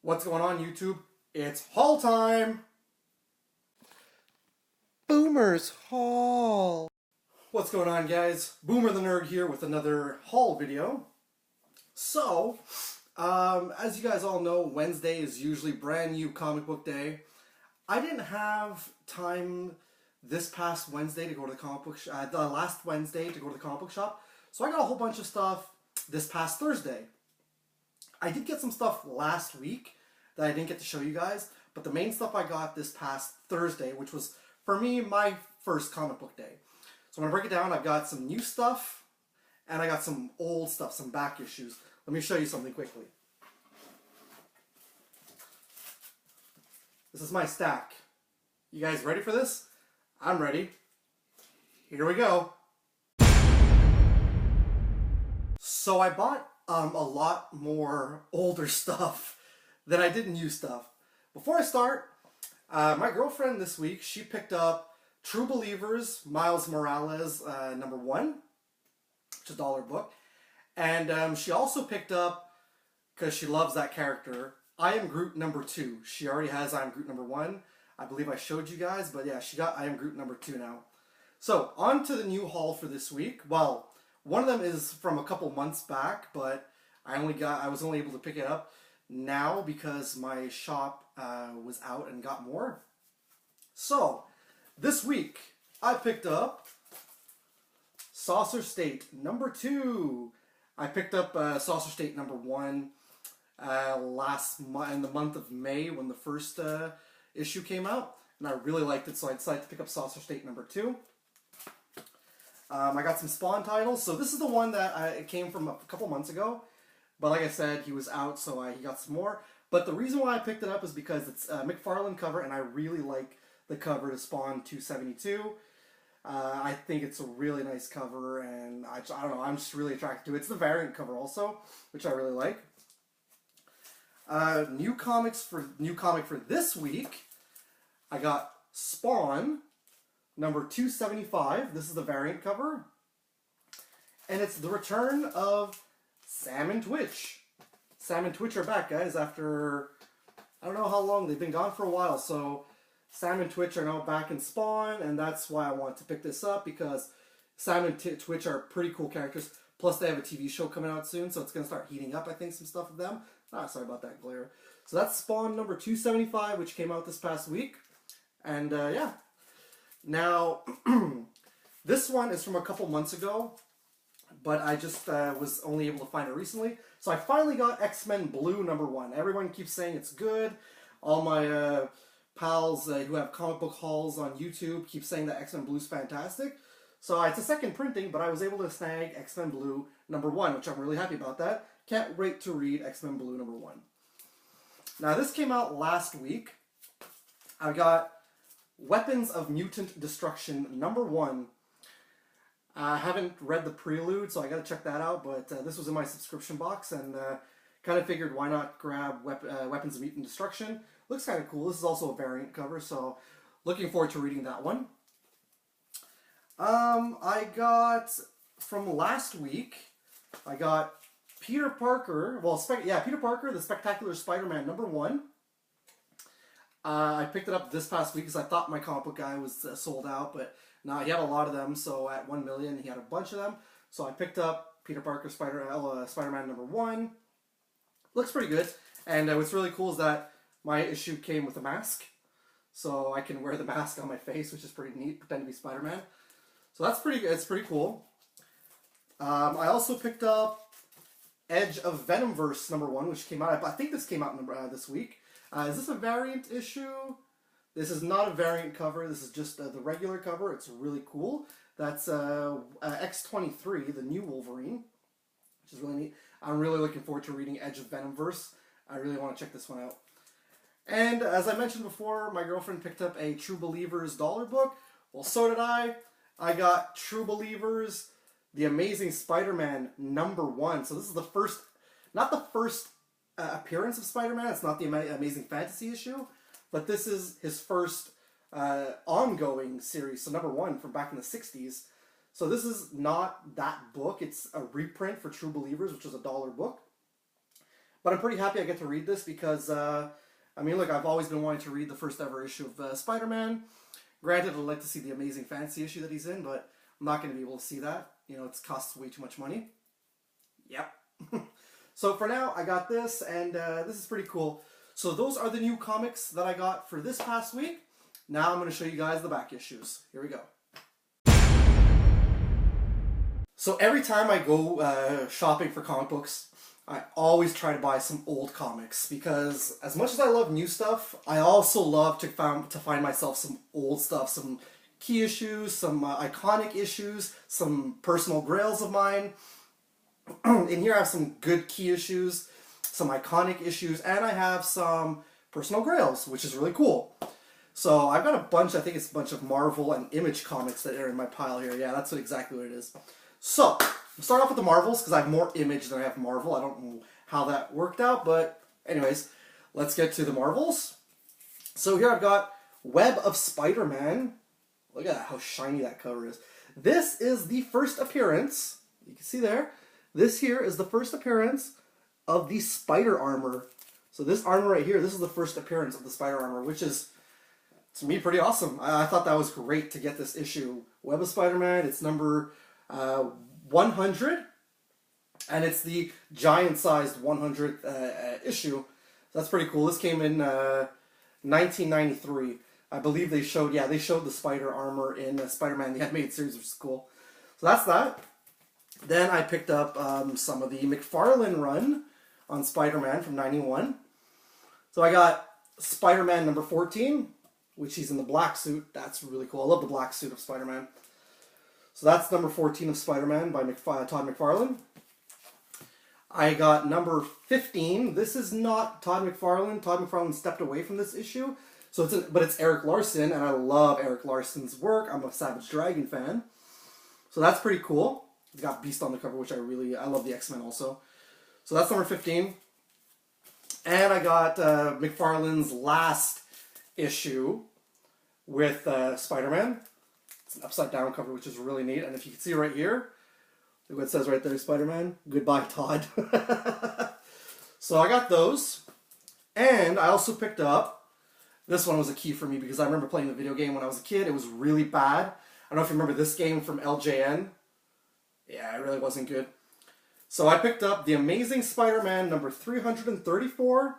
What's going on, YouTube? It's haul time! Boomer's Haul. What's going on, guys? Boomer the Nerd here with another haul video. So, as you guys all know, Wednesday is usually brand new comic book day. I didn't have time this past Wednesday to go to the comic book shop, the last Wednesday to go to the comic book shop, so I got a whole bunch of stuff this past Thursday. I did get some stuff last week that I didn't get to show you guys, but the main stuff I got this past Thursday, which was, for me, my first comic book day. So I'm going to break it down. I've got some new stuff, and I got some old stuff, some back issues. Let me show you something quickly. This is my stack. You guys ready for this? I'm ready. Here we go. So I bought a lot more older stuff than I did new stuff. Before I start, my girlfriend this week, she picked up True Believers, Miles Morales, #1, which is a $1 book. And she also picked up, because she loves that character, I Am Groot #2. She already has I Am Groot #1. I believe I showed you guys, but yeah, she got I Am Groot #2 now. So, on to the new haul for this week. Well, one of them is from a couple months back, but I was only able to pick it up now because my shop was out and got more. So, this week, I picked up Saucer State #2. I picked up Saucer State #1 in the month of May when the first issue came out, and I really liked it, so I decided to pick up Saucer State #2. I got some Spawn titles. So this is the one that it came from a couple months ago, but like I said, he was out, so he got some more. But the reason why I picked it up is because it's a McFarlane cover, and I really like the cover to Spawn 272. I think it's a really nice cover, and I don't know, I'm just really attracted to it. It's the variant cover also, which I really like. New comic for this week, I got Spawn #275. This is the variant cover, and it's the return of Sam and Twitch. Sam and Twitch are back, guys, after I don't know how long. They've been gone for a while, so Sam and Twitch are now back in Spawn, and that's why I want to pick this up, because Sam and Twitch are pretty cool characters. Plus, they have a TV show coming out soon, so it's going to start heating up, I think, some stuff with them. Sorry about that glare. So that's Spawn #275, which came out this past week. And, yeah. Now, this one is from a couple months ago, but I just was only able to find it recently. So I finally got X-Men Blue #1. Everyone keeps saying it's good. All my pals who have comic book hauls on YouTube keep saying that X-Men Blue is fantastic. So it's a second printing, but I was able to snag X-Men Blue #1, which I'm really happy about that. Can't wait to read X-Men Blue #1. Now, this came out last week. I got Weapons of Mutant Destruction #1. I haven't read the prelude, so I gotta check that out, but this was in my subscription box, and kind of figured why not grab Weapons of Mutant Destruction. Looks kind of cool. This is also a variant cover, so looking forward to reading that one. I got, from last week, I got Peter Parker, Peter Parker, the Spectacular Spider-Man #1. I picked it up this past week because I thought my comic book guy was sold out, but no, he had a lot of them, so at 1 million he had a bunch of them. So I picked up Peter Parker Spider-Man #1. Looks pretty good, and what's really cool is that my issue came with a mask, so I can wear the mask on my face, which is pretty neat, pretend to be Spider-Man. So that's pretty good. It's pretty cool. I also picked up Edge of Venomverse #1, which came out, I think this came out this week. Is this a variant issue? This is not a variant cover. This is just the regular cover. It's really cool. That's X-23, the new Wolverine, which is really neat. I'm really looking forward to reading Edge of Venomverse. I really want to check this one out. And as I mentioned before, my girlfriend picked up a True Believers $1 book. Well, so did I. I got True Believers, The Amazing Spider-Man #1. So this is the first, not the first appearance of Spider-Man. It's not the Amazing Fantasy issue, but this is his first ongoing series, so #1 from back in the 60s. So this is not that book. It's a reprint for True Believers, which is a $1 book. But I'm pretty happy I get to read this because, I mean, look, I've always been wanting to read the first ever issue of Spider-Man. Granted, I'd like to see the Amazing Fantasy issue that he's in, but I'm not going to be able to see that. You know, it costs way too much money. Yep. So for now, I got this, and this is pretty cool. So those are the new comics that I got for this past week. Now I'm going to show you guys the back issues. Here we go. So every time I go shopping for comic books, I always try to buy some old comics because as much as I love new stuff, I also love to find myself some old stuff, some key issues, some iconic issues, some personal grails of mine. In here I have some good key issues, some iconic issues, and I have some personal grails, which is really cool. So I've got a bunch, I think it's a bunch of Marvel and Image comics that are in my pile here. Yeah, that's exactly what it is. So, we'll start off with the Marvels, because I have more Image than I have Marvel. I don't know how that worked out, but anyways, let's get to the Marvels. So here I've got Web of Spider-Man. Look at how shiny that cover is. This is the first appearance, you can see there, this here is the first appearance of the Spider Armor. So this armor right here, this is the first appearance of the Spider Armor, which is, to me, pretty awesome. I thought that was great to get this issue. Web of Spider-Man, it's number 100, and it's the giant-sized 100th issue. That's pretty cool. This came in 1993. I believe they showed the Spider Armor in Spider-Man the Animated Series, which is cool. So that's that. Then I picked up some of the McFarlane run on Spider-Man from '91. So I got Spider-Man number 14, which he's in the black suit. That's really cool. I love the black suit of Spider-Man. So that's number 14 of Spider-Man by Todd McFarlane. I got number 15. This is not Todd McFarlane. Todd McFarlane stepped away from this issue. So but it's Eric Larson, and I love Eric Larson's work. I'm a Savage Dragon fan. So that's pretty cool. It's got Beast on the cover, which I love the X-Men also. So that's number 15. And I got McFarlane's last issue with Spider-Man. It's an upside-down cover, which is really neat. And if you can see right here, look what it says right there, Spider-Man. Goodbye, Todd. So I got those. And I also picked up, this one was a key for me because I remember playing the video game when I was a kid. It was really bad. I don't know if you remember this game from LJN. Yeah, it really wasn't good. So I picked up The Amazing Spider-Man number 334.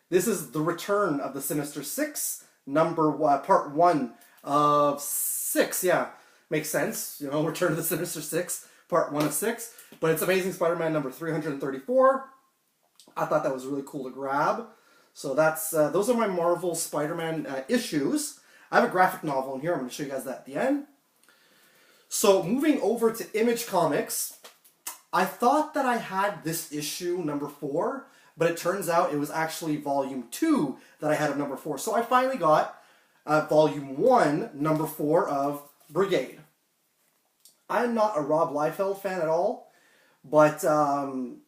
This is the return of the Sinister Six, part 1 of 6. Yeah, makes sense. You know, Return of the Sinister Six, part 1 of 6. But it's Amazing Spider-Man number 334. I thought that was really cool to grab. So that's those are my Marvel Spider-Man issues. I have a graphic novel in here. I'm going to show you guys that at the end. So moving over to Image Comics, I thought that I had this issue number 4, but it turns out it was actually volume 2 that I had of number 4. So I finally got volume 1, number 4 of Brigade. I'm not a Rob Liefeld fan at all, but I'm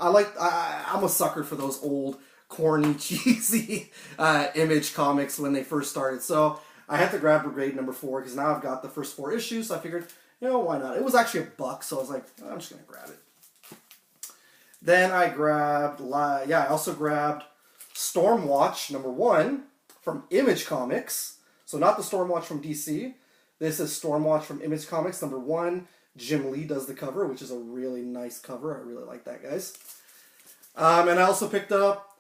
a sucker for those old, corny, cheesy Image comics when they first started. So I had to grab Brigade number 4 because now I've got the first 4 issues. So I figured, you know, why not? It was actually $1, so I was like, oh, I'm just gonna grab it. Then I grabbed, I also grabbed Stormwatch number 1 from Image Comics. So not the Stormwatch from DC. This is Stormwatch from Image Comics number 1. Jim Lee does the cover, which is a really nice cover. I really like that, guys. And I also picked up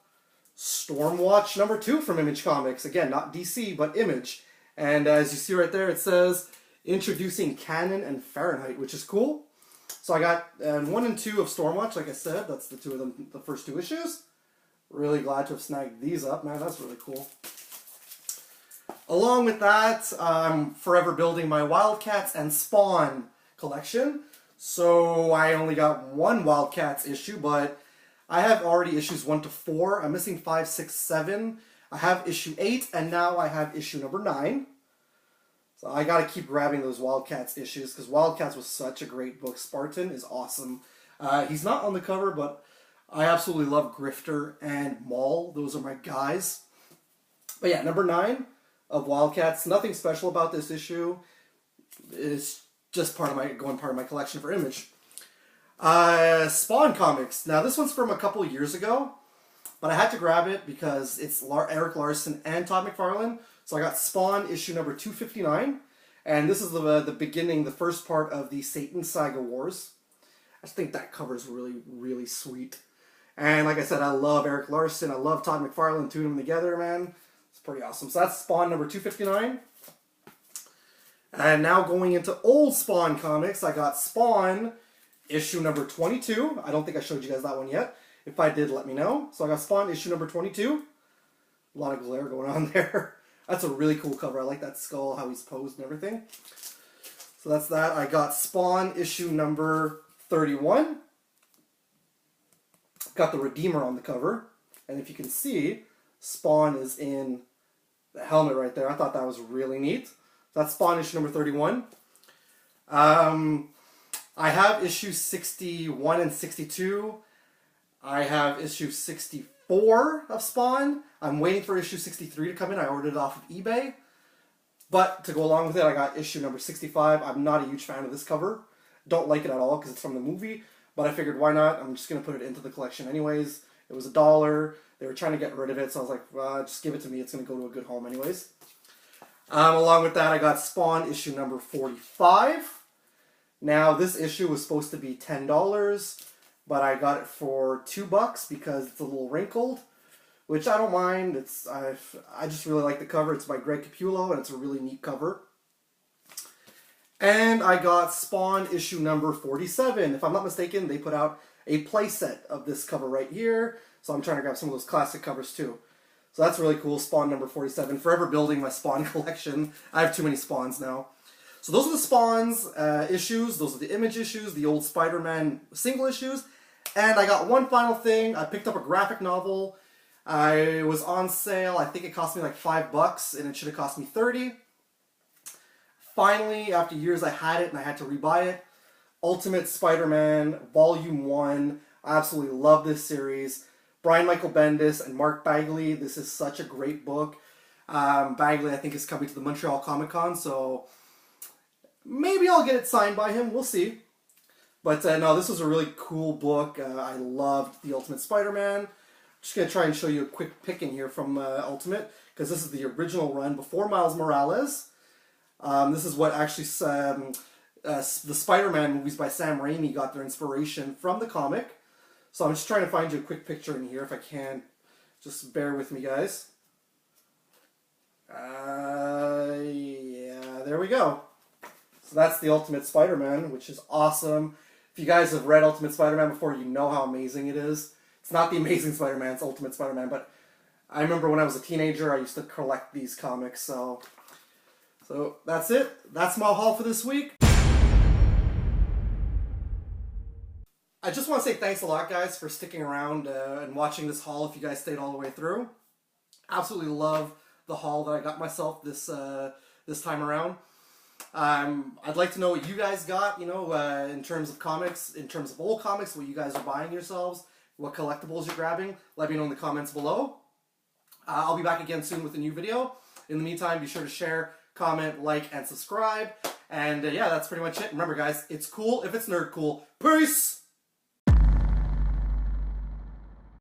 Stormwatch number 2 from Image Comics. Again, not DC, but Image. And as you see right there, it says, introducing Canon and Fahrenheit, which is cool. So I got 1 and 2 of Stormwatch, like I said. That's the 2 of them, the first 2 issues. Really glad to have snagged these up. Man, that's really cool. Along with that, I'm forever building my Wildcats and Spawn collection. So I only got 1 Wildcats issue, but I have already issues 1 to 4. I'm missing 5, 6, 7. I have issue 8, and now I have issue number 9. So I gotta keep grabbing those Wildcats issues, because Wildcats was such a great book. Spartan is awesome. He's not on the cover, but I absolutely love Grifter and Maul. Those are my guys. But yeah, number 9 of Wildcats. Nothing special about this issue. It's just part of my collection for Image. Spawn comics. Now this one's from a couple years ago. but I had to grab it because it's Eric Larson and Todd McFarlane. So I got Spawn issue number 259, and this is the beginning, the first part of the Satan Saga Wars. I just think that cover is really, really sweet. And like I said, I love Eric Larson. I love Todd McFarlane. Two of them together, man. It's pretty awesome. So that's Spawn number 259. And now going into old Spawn comics, I got Spawn issue number 22. I don't think I showed you guys that one yet. If I did, let me know. So I got Spawn issue number 22. A lot of glare going on there. That's a really cool cover. I like that skull, how he's posed and everything. So that's that. I got Spawn issue number 31. Got the Redeemer on the cover. And if you can see, Spawn is in the helmet right there. I thought that was really neat. That's Spawn issue number 31. I have issues 61 and 62. I have issue 64 of Spawn. I'm waiting for issue 63 to come in. I ordered it off of eBay. But to go along with it, I got issue number 65. I'm not a huge fan of this cover. Don't like it at all because it's from the movie. But I figured, why not? I'm just going to put it into the collection anyways. It was $1. They were trying to get rid of it, so I was like, well, just give it to me. It's going to go to a good home anyways. Along with that, I got Spawn issue number 45. Now, this issue was supposed to be $10, but I got it for $2 because it's a little wrinkled, which I don't mind. I just really like the cover. It's by Greg Capullo, and it's a really neat cover. And I got Spawn issue number 47. If I'm not mistaken, they put out a playset of this cover right here, so I'm trying to grab some of those classic covers too. So that's really cool, Spawn number 47. Forever building my Spawn collection. I have too many Spawns now. So those are the Spawns issues. Those are the Image issues, the old Spider-Man single issues. And I got one final thing. I picked up a graphic novel. I was on sale. I think it cost me like $5, and it should have cost me $30. Finally, after years, I had it, and I had to rebuy it. Ultimate Spider-Man, Volume 1. I absolutely love this series. Brian Michael Bendis and Mark Bagley. This is such a great book. Bagley, I think, is coming to the Montreal Comic Con, so maybe I'll get it signed by him. We'll see. But no, this was a really cool book. I loved the Ultimate Spider-Man. I'm just going to try and show you a quick pick in here from Ultimate, because this is the original run before Miles Morales. This is what actually the Spider-Man movies by Sam Raimi got their inspiration from the comic. So I'm just trying to find you a quick picture in here if I can. Just bear with me, guys. Yeah, there we go. So that's the Ultimate Spider-Man, which is awesome. If you guys have read Ultimate Spider-Man before, you know how amazing it is. It's not the Amazing Spider-Man, it's Ultimate Spider-Man, but I remember when I was a teenager, I used to collect these comics, so that's it. That's my haul for this week. I just want to say thanks a lot, guys, for sticking around and watching this haul if you guys stayed all the way through. Absolutely love the haul that I got myself this time around. I'd like to know what you guys got, in terms of comics, in terms of old comics, what you guys are buying yourselves, what collectibles you're grabbing. Let me know in the comments below. I'll be back again soon with a new video. In the meantime, be sure to share, comment, like, and subscribe. And yeah, that's pretty much it. Remember, guys, it's cool if it's nerd cool. Peace!